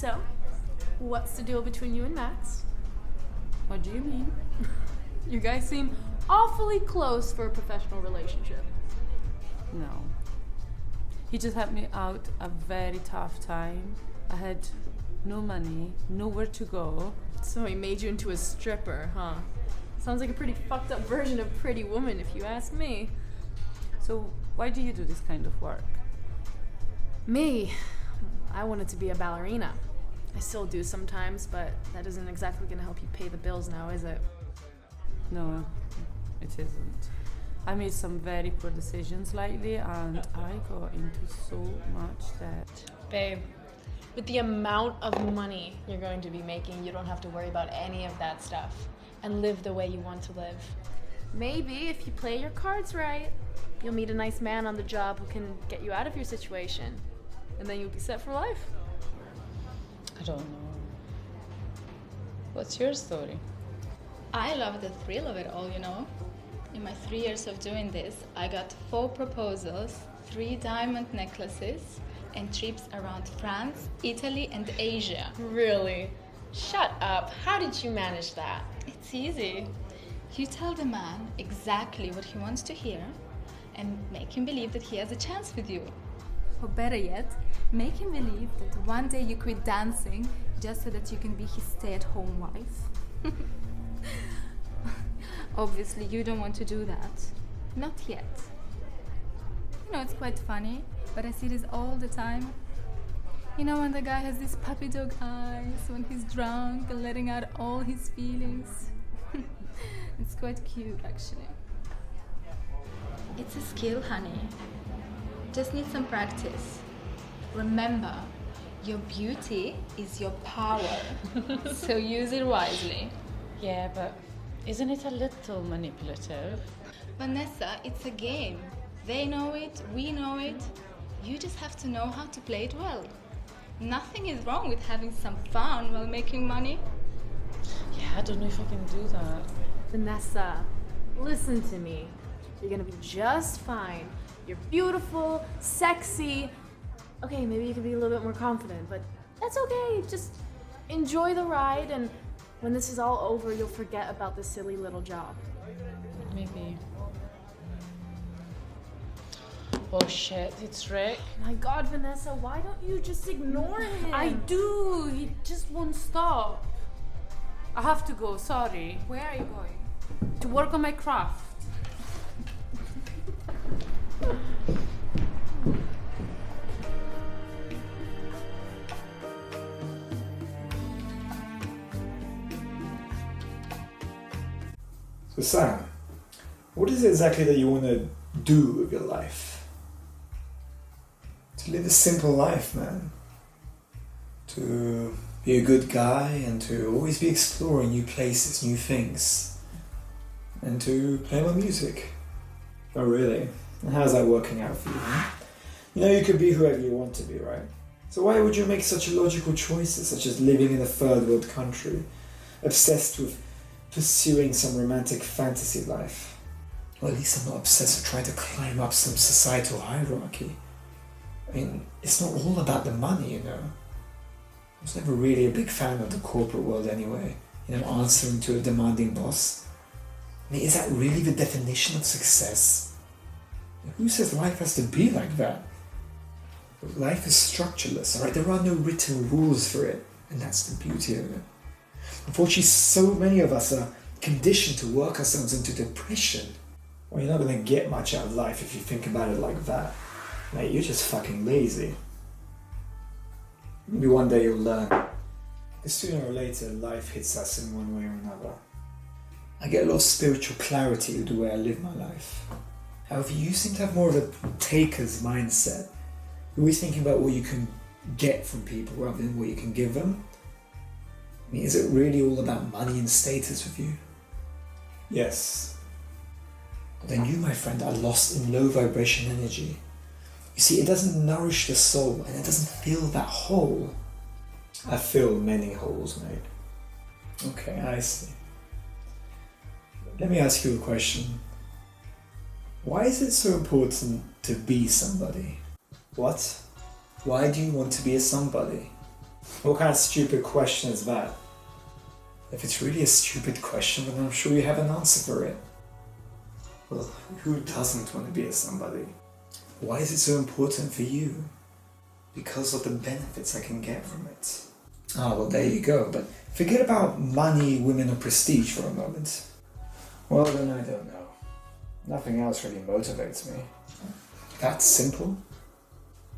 So, what's the deal between you and Max? What do you mean? You guys seem awfully close for a professional relationship. No. He just helped me out a very tough time. I had no money, nowhere to go. So he made you into a stripper, huh? Sounds like a pretty fucked up version of Pretty Woman, if you ask me. So why do you do this kind of work? Me? I wanted to be a ballerina. I still do sometimes, but that isn't exactly going to help you pay the bills now, is it? No, it isn't. I made some very poor decisions lately and I got into so much debt. Babe, with the amount of money you're going to be making, you don't have to worry about any of that stuff and live the way you want to live. Maybe if you play your cards right, you'll meet a nice man on the job who can get you out of your situation, and then you'll be set for life. I don't know. What's your story? I love the thrill of it all, you know. In my 3 years of doing this, I got 4 proposals, 3 diamond necklaces, and trips around France, Italy, and Asia. Really? Shut up. How did you manage that? It's easy. You tell the man exactly what he wants to hear and make him believe that he has a chance with you. Or better yet, make him believe that one day you quit dancing just so that you can be his stay-at-home wife. Obviously, you don't want to do that. Not yet. You know, it's quite funny, but I see this all the time. You know, when the guy has these puppy dog eyes, when he's drunk and letting out all his feelings. It's quite cute, actually. It's a skill, honey. Just need some practice. Remember, your beauty is your power, so use it wisely. Yeah, but isn't it a little manipulative? Vanessa, it's a game. They know it, we know it. You just have to know how to play it well. Nothing is wrong with having some fun while making money. Yeah, I don't know if I can do that. Vanessa, listen to me. You're gonna be just fine. You're beautiful, sexy. Okay, maybe you can be a little bit more confident, but that's okay. Just enjoy the ride, and when this is all over, you'll forget about this silly little job. Maybe. Oh shit, it's Rick. My God, Vanessa, why don't you just ignore him? I do, he just won't stop. I have to go, sorry. Where are you going? To work on my craft. So Sam, what is it exactly that you want to do with your life? To live a simple life, man. To be a good guy and to always be exploring new places, new things. And to play my music. Oh really? And how's that working out for you? Huh? You know you could be whoever you want to be, right? So why would you make such illogical choices, such as living in a third world country, obsessed with pursuing some romantic fantasy life? Well, at least I'm not obsessed with trying to climb up some societal hierarchy. I mean, it's not all about the money, you know. I was never really a big fan of the corporate world anyway, you know, answering to a demanding boss. I mean, is that really the definition of success? Who says life has to be like that? Life is structureless, alright? There are no written rules for it, and that's the beauty of it. Unfortunately, so many of us are conditioned to work ourselves into depression. Well, you're not going to get much out of life if you think about it like that. Mate, you're just fucking lazy. Maybe one day you'll learn. Because sooner or later, life hits us in one way or another. I get a lot of spiritual clarity with the way I live my life. However, you seem to have more of a taker's mindset. You're always thinking about what you can get from people rather than what you can give them. I mean, is it really all about money and status with you? Yes. But then you, my friend, are lost in low vibration energy. You see, it doesn't nourish the soul and it doesn't fill that hole. I fill many holes, mate. Okay, I see. Let me ask you a question. Why is it so important to be somebody? What? Why do you want to be a somebody? What kind of stupid question is that? If it's really a stupid question, then I'm sure you have an answer for it. Well, who doesn't want to be a somebody? Why is it so important for you? Because of the benefits I can get from it. Ah, well, there you go, but forget about money, women, or prestige for a moment. Well, then I don't know. Nothing else really motivates me. That simple?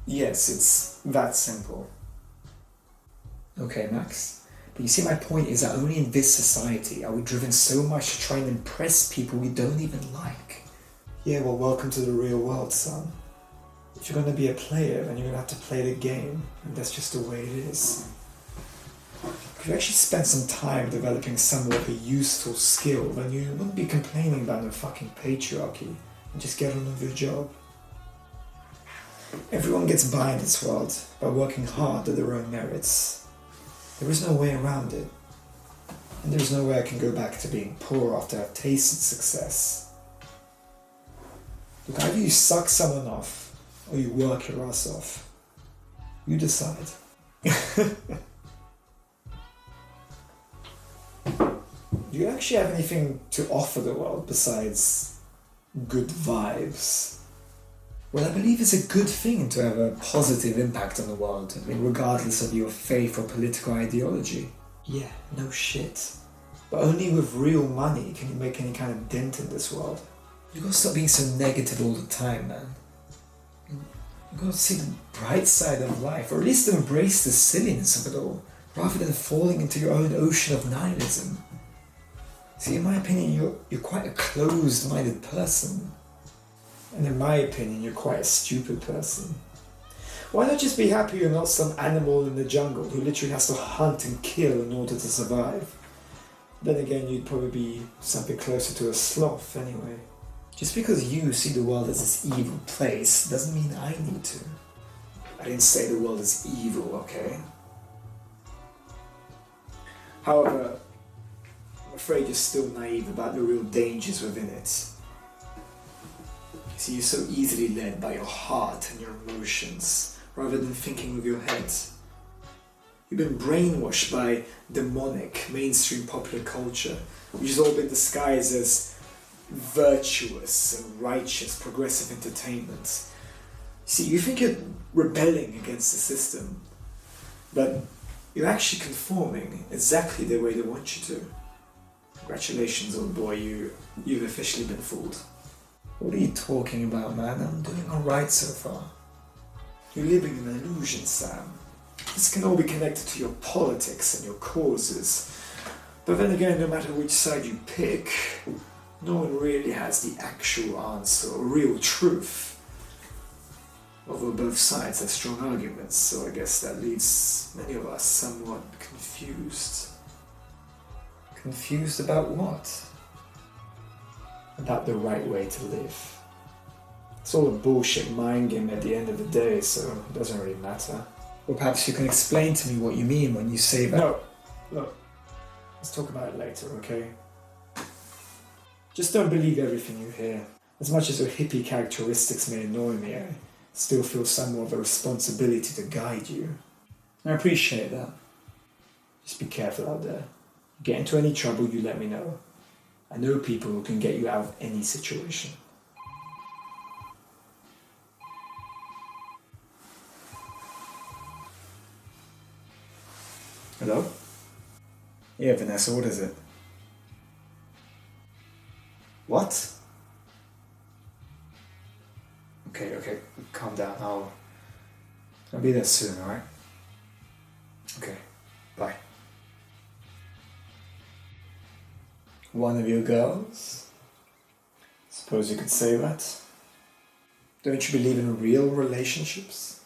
Yes, it's that simple. Okay, Max. But you see, my point is that only in this society are we driven so much to try and impress people we don't even like. Yeah, well, welcome to the real world, son. If you're going to be a player, then you're going to have to play the game, and that's just the way it is. If you actually spent some time developing somewhat of a useful skill, then you wouldn't be complaining about no fucking patriarchy, and just get on with your job. Everyone gets by in this world by working hard at their own merits. There is no way around it. And there is no way I can go back to being poor after I've tasted success. Look, either you suck someone off, or you work your ass off. You decide. Do you actually have anything to offer the world besides good vibes? Well, I believe it's a good thing to have a positive impact on the world, I mean, regardless of your faith or political ideology. Yeah, no shit. But only with real money can you make any kind of dent in this world. You gotta stop being so negative all the time, man. You gotta see the bright side of life, or at least embrace the silliness of it all, rather than falling into your own ocean of nihilism. See, in my opinion, you're quite a closed-minded person. And in my opinion, you're quite a stupid person. Why not just be happy you're not some animal in the jungle who literally has to hunt and kill in order to survive? Then again, you'd probably be something closer to a sloth anyway. Just because you see the world as this evil place doesn't mean I need to. I didn't say the world is evil, okay? However, I'm afraid you're still naive about the real dangers within it. See, you're so easily led by your heart and your emotions, rather than thinking with your head. You've been brainwashed by demonic, mainstream popular culture, which has all been disguised as virtuous and righteous progressive entertainment. See, you think you're rebelling against the system, but you're actually conforming exactly the way they want you to. Congratulations, old boy, you've officially been fooled. What are you talking about, man? I'm doing alright so far. You're living in an illusion, Sam. This can all be connected to your politics and your causes. But then again, no matter which side you pick, no one really has the actual answer or real truth. Although both sides have strong arguments, so I guess that leaves many of us somewhat confused. Confused about what? About the right way to live. It's all a bullshit mind game at the end of the day, so it doesn't really matter. Or perhaps you can explain to me what you mean when you say that. No, look, let's talk about it later, okay? Just don't believe everything you hear. As much as your hippie characteristics may annoy me, I still feel somewhat of a responsibility to guide you. I appreciate that. Just be careful out there. Get into any trouble, you let me know. I know people who can get you out of any situation. Hello? Yeah, Vanessa, what is it? What? Okay, calm down. I'll be there soon, alright? Okay, bye. One of your girls? Suppose you could say that. Don't you believe in real relationships?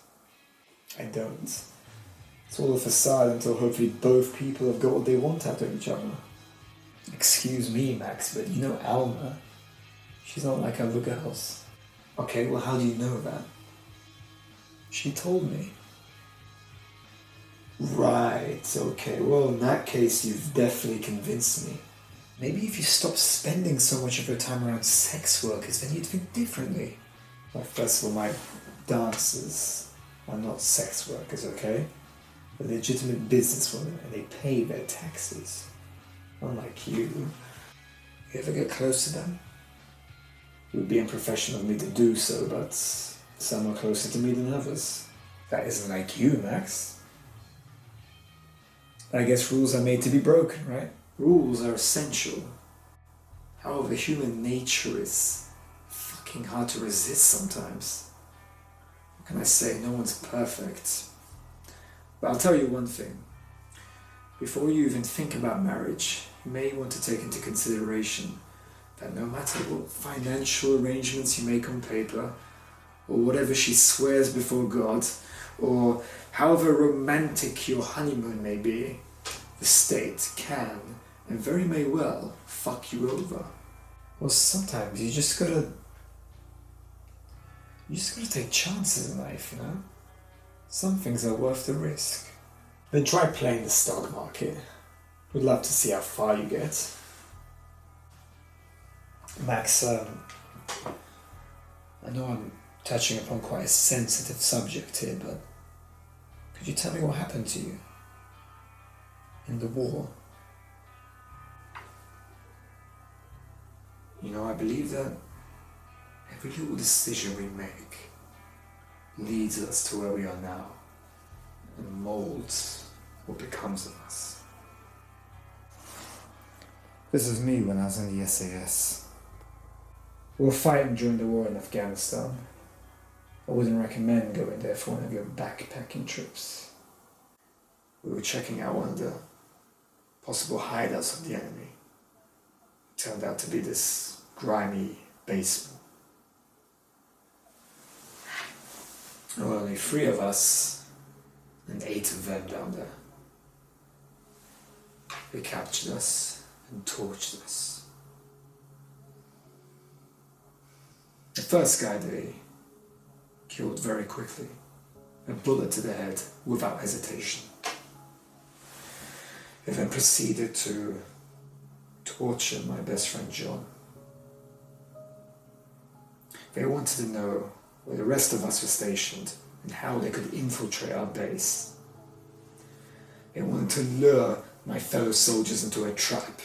I don't. It's all a facade until hopefully both people have got what they want out of each other. Excuse me, Max, but you know Alma. She's not like other girls. Okay, well, how do you know that? She told me. Right, okay, well, in that case, you've definitely convinced me. Maybe if you stop spending so much of your time around sex workers, then you'd think differently. Well, first of all, my dancers are not sex workers, okay? They're legitimate businesswomen and they pay their taxes. Unlike you. You ever get close to them? It would be unprofessional of me to do so, but some are closer to me than others. That isn't like you, Max. I guess rules are made to be broken, right? Rules are essential. However, human nature is fucking hard to resist sometimes. What can I say? No one's perfect. But I'll tell you one thing. Before you even think about marriage, you may want to take into consideration that no matter what financial arrangements you make on paper, or whatever she swears before God, or however romantic your honeymoon may be, the state can, and very may well, fuck you over. Well, sometimes you just gotta take chances in life, you know? Some things are worth the risk. Then try playing the stock market. We'd love to see how far you get. Max, I know I'm touching upon quite a sensitive subject here, but could you tell me what happened to you in the war? You know, I believe that every little decision we make leads us to where we are now and molds what becomes of us. This is me when I was in the SAS. We were fighting during the war in Afghanistan. I wouldn't recommend going there for one of your backpacking trips. We were checking out one of the possible hideouts of the enemy. It turned out to be this grimy basement. There were only 3 of us and 8 of them down there. They captured us and tortured us. The first guy they killed very quickly. A bullet to the head without hesitation. They then proceeded to torture my best friend John. They wanted to know where the rest of us were stationed and how they could infiltrate our base. They wanted to lure my fellow soldiers into a trap.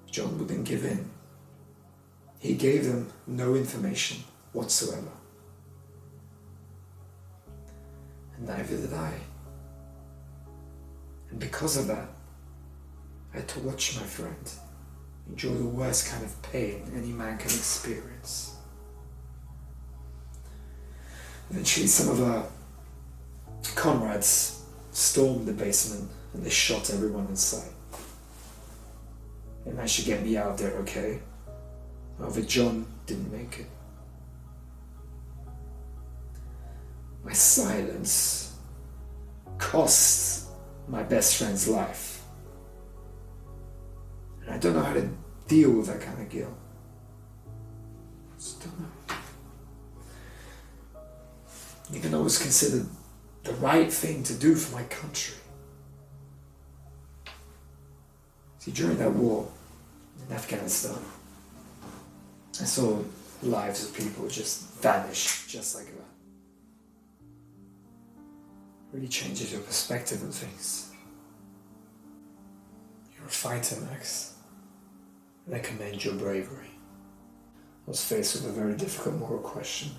John wouldn't give in. He gave them no information whatsoever. And neither did I. And because of that, I had to watch my friend enjoy the worst kind of pain any man can experience. Eventually, some of our comrades stormed the basement and they shot everyone in sight. They managed to get me out of there okay. However, John didn't make it. My silence cost my best friend's life. And I don't know how to deal with that kind of guilt. Just don't know. Even though it was considered the right thing to do for my country. See, during that war in Afghanistan, I saw lives of people just vanish just like that. Really changes your perspective on things. You're a fighter, Max. And I commend your bravery. I was faced with a very difficult moral question.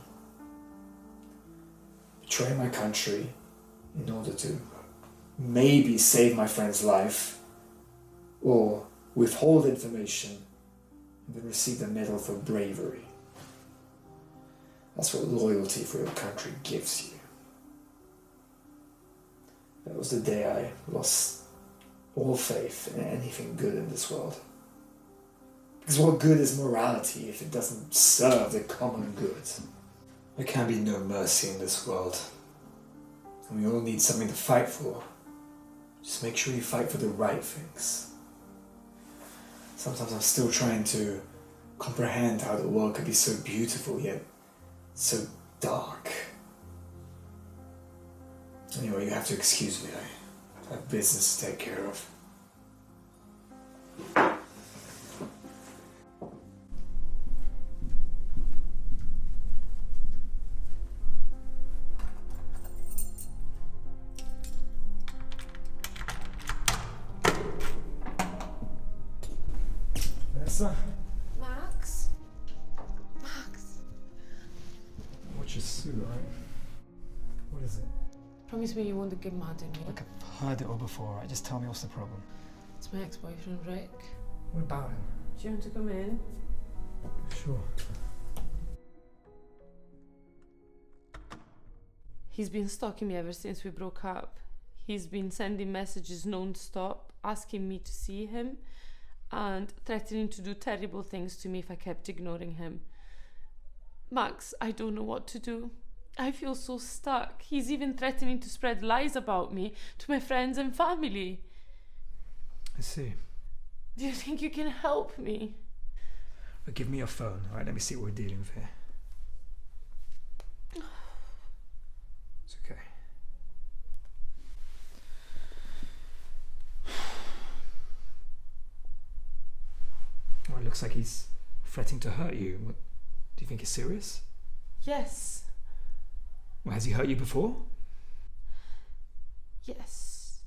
Betray my country in order to maybe save my friend's life, or withhold information and then receive the medal for bravery. That's what loyalty for your country gives you. That was the day I lost all faith in anything good in this world. Because what good is morality if it doesn't serve the common good? There can be no mercy in this world. And we all need something to fight for. Just make sure you fight for the right things. Sometimes I'm still trying to comprehend how the world could be so beautiful yet so dark. Anyway, you have to excuse me. I have business to take care of. Vanessa? Max? Max? Watch your suit, right? What is it? Promise me you won't get mad at me. Like I've heard it all before, right? Just tell me what's the problem. It's my ex-boyfriend, Rick. What about him? Do you want to come in? Sure. He's been stalking me ever since we broke up. He's been sending messages non-stop, asking me to see him, and threatening to do terrible things to me if I kept ignoring him. Max, I don't know what to do. I feel so stuck. He's even threatening to spread lies about me to my friends and family. I see. Do you think you can help me? But give me your phone, alright? Let me see what we're dealing with here. It's okay. Well, it looks like he's threatening to hurt you. What, do you think he's serious? Yes. Well, has he hurt you before? Yes.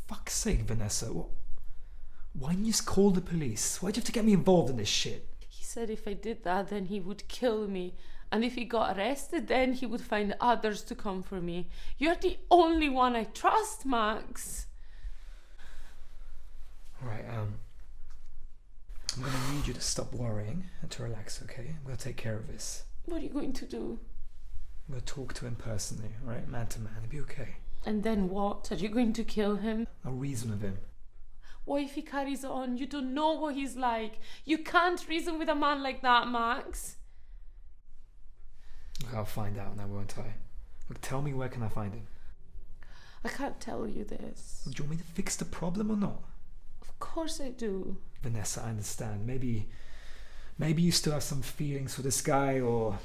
Fuck's sake, Vanessa. Why didn't you just call the police? Why'd you have to get me involved in this shit? He said if I did that, then he would kill me. And if he got arrested, then he would find others to come for me. You're the only one I trust, Max. Alright, I'm gonna need you to stop worrying and to relax, okay? I'm gonna take care of this. What are you going to do? I'm gonna talk to him personally, alright? Man to man, it'll be okay. And then what? Are you going to kill him? I'll reason with him. What if he carries on? You don't know what he's like. You can't reason with a man like that, Max. Look, I'll find out now, won't I? Look, tell me, where can I find him? I can't tell you this. Do you want me to fix the problem or not? Of course I do. Vanessa, I understand. Maybe you still have some feelings for this guy or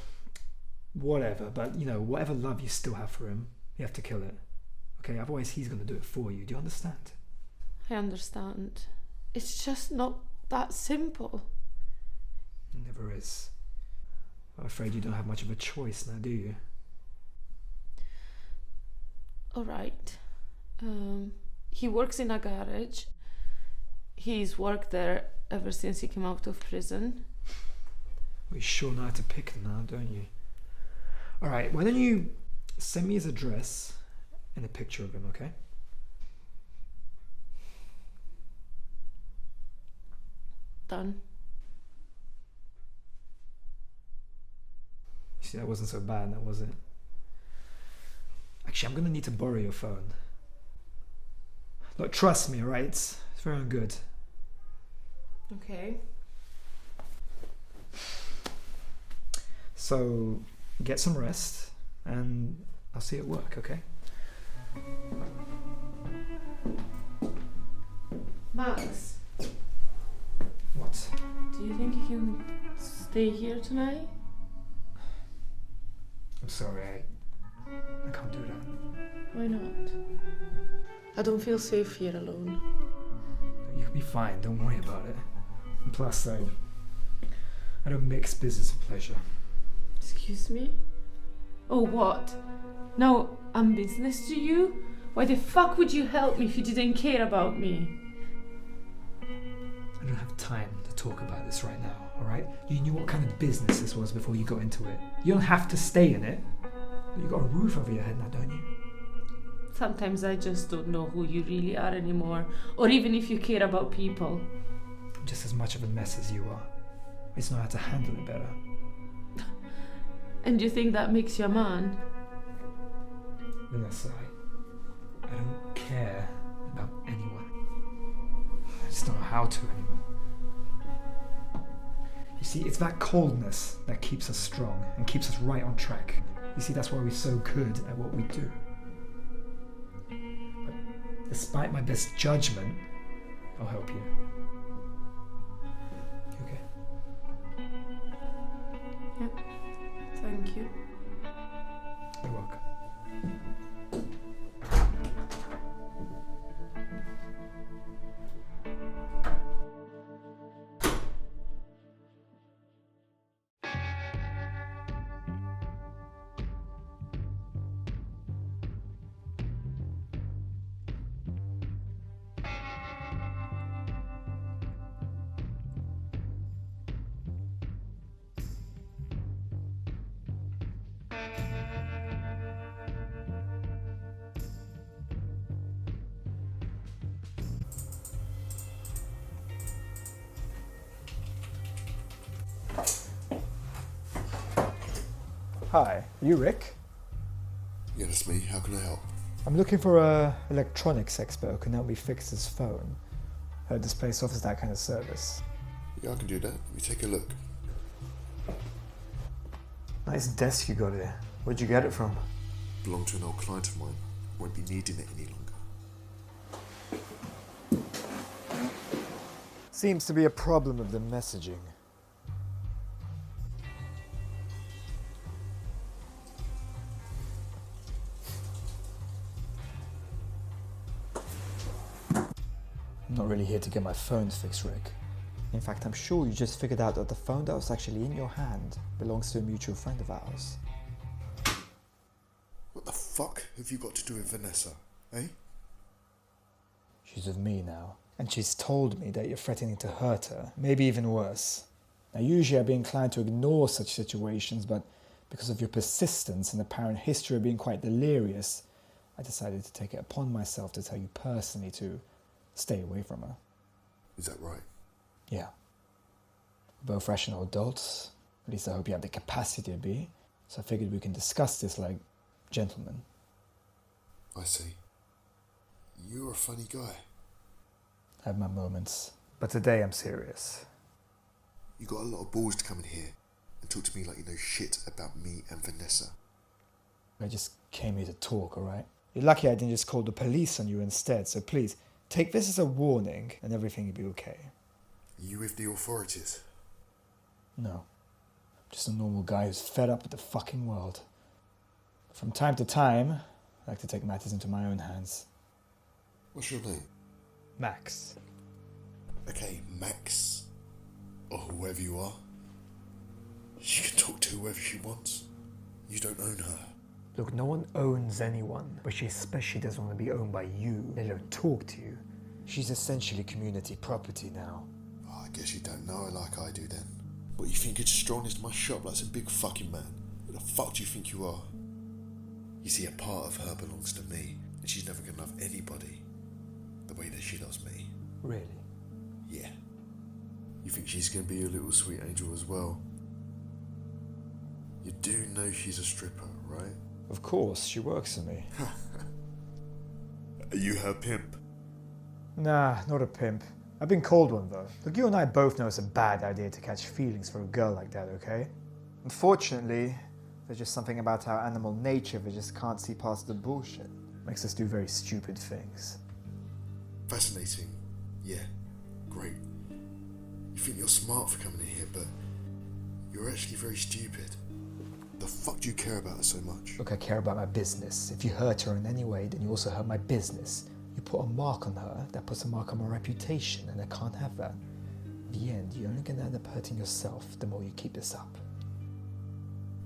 whatever, but you know, whatever love you still have for him, you have to kill it. Okay, otherwise he's gonna do it for you. Do you understand? I understand. It's just not that simple. It never is. I'm afraid you don't have much of a choice now, do you? Alright. He works in a garage. He's worked there ever since he came out of prison. Well, you sure know how to pick them now, don't you? Alright, why don't you send me his address and a picture of him, okay? Done. You see, that wasn't so bad, now was it? Actually, I'm gonna need to borrow your phone. Look, trust me, alright? It's very good. Okay. So, get some rest, and I'll see you at work, okay? Max, What? do you think you can stay here tonight? I'm sorry, I can't do that. Why not? I don't feel safe here alone. You'll be fine, don't worry about it. And plus, I don't mix business and pleasure. Excuse me? Oh, what? Now I'm business to you? Why the fuck would you help me if you didn't care about me? I don't have time to talk about this right now, alright? You knew what kind of business this was before you got into it. You don't have to stay in it. You got a roof over your head now, don't you? Sometimes I just don't know who you really are anymore, or even if you care about people. I'm just as much of a mess as you are. I just know how to handle it better. And you think that makes you a man? Vanessa, I don't care about anyone. I just don't know how to anymore. You see, it's that coldness that keeps us strong and keeps us right on track. You see, that's why we're so good at what we do. But despite my best judgment, I'll help you. You okay? Yep. Thank you. You're welcome. Hi, are you Rick? Yeah, that's me. How can I help? I'm looking for a electronics expert who can help me fix this phone. Heard this place offers that kind of service. Yeah, I can do that. Let me take a look. Nice desk you got here. Where'd you get it from? Belonged to an old client of mine. Won't be needing it any longer. Seems to be a problem with the messaging. I'm not really here to get my phone fixed, Rick. In fact, I'm sure you just figured out that the phone that was actually in your hand belongs to a mutual friend of ours. What the fuck have you got to do with Vanessa, eh? She's with me now, and she's told me that you're threatening to hurt her, maybe even worse. Now, usually I'd be inclined to ignore such situations, but because of your persistence and apparent history of being quite delirious, I decided to take it upon myself to tell you personally to stay away from her. Is that right? Yeah. We're both rational adults. At least I hope you have the capacity to be. So I figured we can discuss this like gentlemen. I see. You're a funny guy. I have my moments. But today I'm serious. You got a lot of balls to come in here and talk to me like you know shit about me and Vanessa. I just came here to talk, alright? You're lucky I didn't just call the police on you instead, so please, take this as a warning and everything will be okay. Are you with the authorities? No. Just a normal guy who's fed up with the fucking world. From time to time, I like to take matters into my own hands. What's your name? Max. Okay, Max. Or whoever you are. She can talk to whoever she wants. You don't own her. Look, no one owns anyone, but she especially doesn't want to be owned by you. They don't talk to you. She's essentially community property now. Oh, I guess you don't know her like I do then. But you think it's strong into my shop like some big fucking man. Who the fuck do you think you are? You see, a part of her belongs to me, and she's never gonna love anybody the way that she loves me. Really? Yeah. You think she's gonna be a little sweet angel as well? You do know she's a stripper, right? Of course, she works for me. Are you her pimp? Nah, not a pimp. I've been called one though. Look, you and I both know it's a bad idea to catch feelings for a girl like that, okay? Unfortunately, there's just something about our animal nature that just can't see past the bullshit. Makes us do very stupid things. Fascinating. Yeah, great. You think you're smart for coming in here, but you're actually very stupid. The fuck do you care about her so much? Look, I care about my business. If you hurt her in any way, then you also hurt my business. You put a mark on her, that puts a mark on my reputation, and I can't have that. In the end, you're only gonna end up hurting yourself the more you keep this up.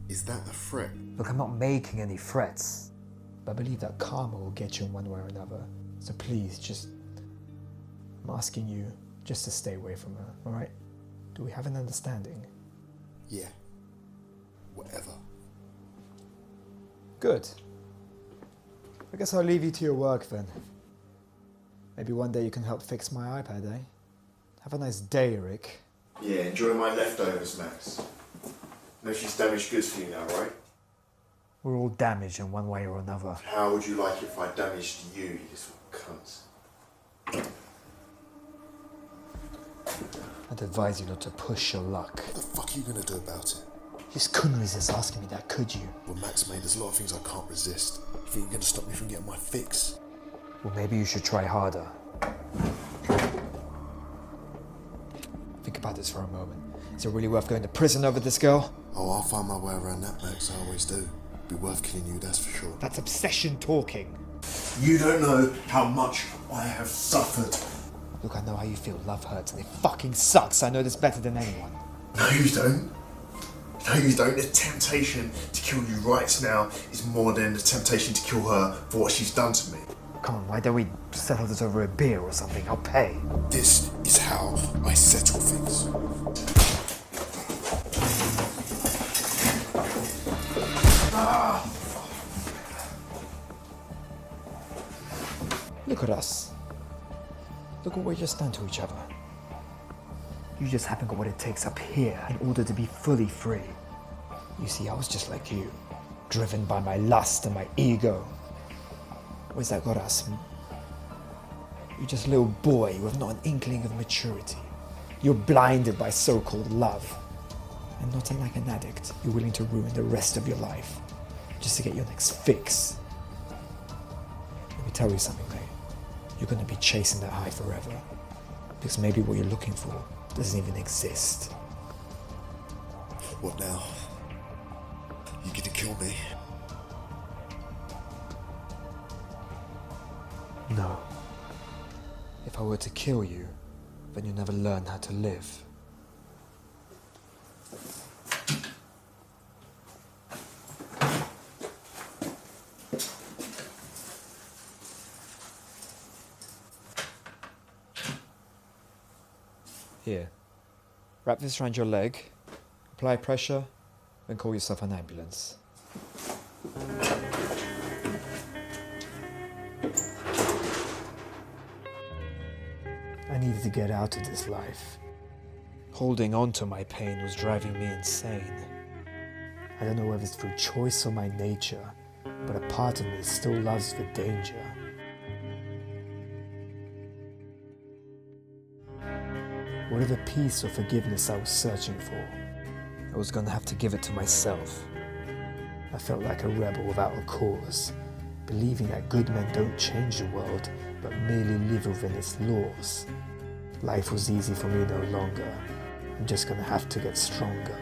Is that a threat? Look, I'm not making any threats, but I believe that karma will get you in one way or another. So please, I'm asking you just to stay away from her, alright? Do we have an understanding? Yeah. Whatever. Good. I guess I'll leave you to your work then. Maybe one day you can help fix my iPad, eh? Have a nice day, Rick. Yeah, enjoy my leftovers, Max. No, she's damaged goods for you now, right? We're all damaged in one way or another. How would you like it if I damaged you, you little cunt? I'd advise you not to push your luck. What the fuck are you gonna do about it? You just couldn't resist asking me that, could you? Well, Maxime, there's a lot of things I can't resist. You think you're gonna stop me from getting my fix? Well, maybe you should try harder. Think about this for a moment. Is it really worth going to prison over this girl? Oh, I'll find my way around that, Max. I always do. Be worth killing you, that's for sure. That's obsession talking. You don't know how much I have suffered. Look, I know how you feel. Love hurts and it fucking sucks. I know this better than anyone. No, you don't. No, you don't. The temptation to kill you right now is more than the temptation to kill her for what she's done to me. Come on, why don't we settle this over a beer or something? I'll pay. This is how I settle things. Look at us. Look what we just done to each other. You just haven't got what it takes up here in order to be fully free. You see, I was just like you, driven by my lust and my ego. Where's that got us? You're just a little boy with not an inkling of maturity. You're blinded by so-called love. And not unlike an addict, you're willing to ruin the rest of your life just to get your next fix. Let me tell you something, mate. You're going to be chasing that high forever. Because maybe what you're looking for doesn't even exist. What now? You gonna kill me? No. If I were to kill you, then you'll never learn how to live. Here. Wrap this around your leg, apply pressure, then call yourself an ambulance. I needed to get out of this life. Holding on to my pain was driving me insane. I don't know whether it's through choice or my nature, but a part of me still loves the danger. Whatever peace or forgiveness I was searching for, I was going to have to give it to myself. I felt like a rebel without a cause, believing that good men don't change the world, but merely live within its laws. Life was easy for me no longer. I'm just going to have to get stronger.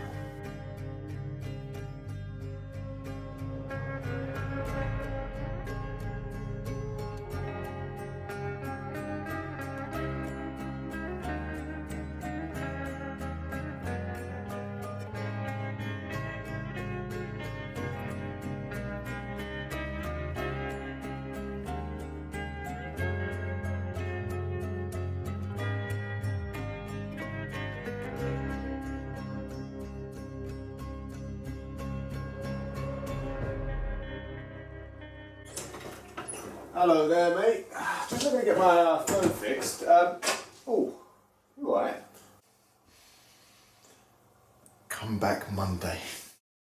Hello there, mate. Just looking to get my phone fixed. Oh, you alright? Come back Monday.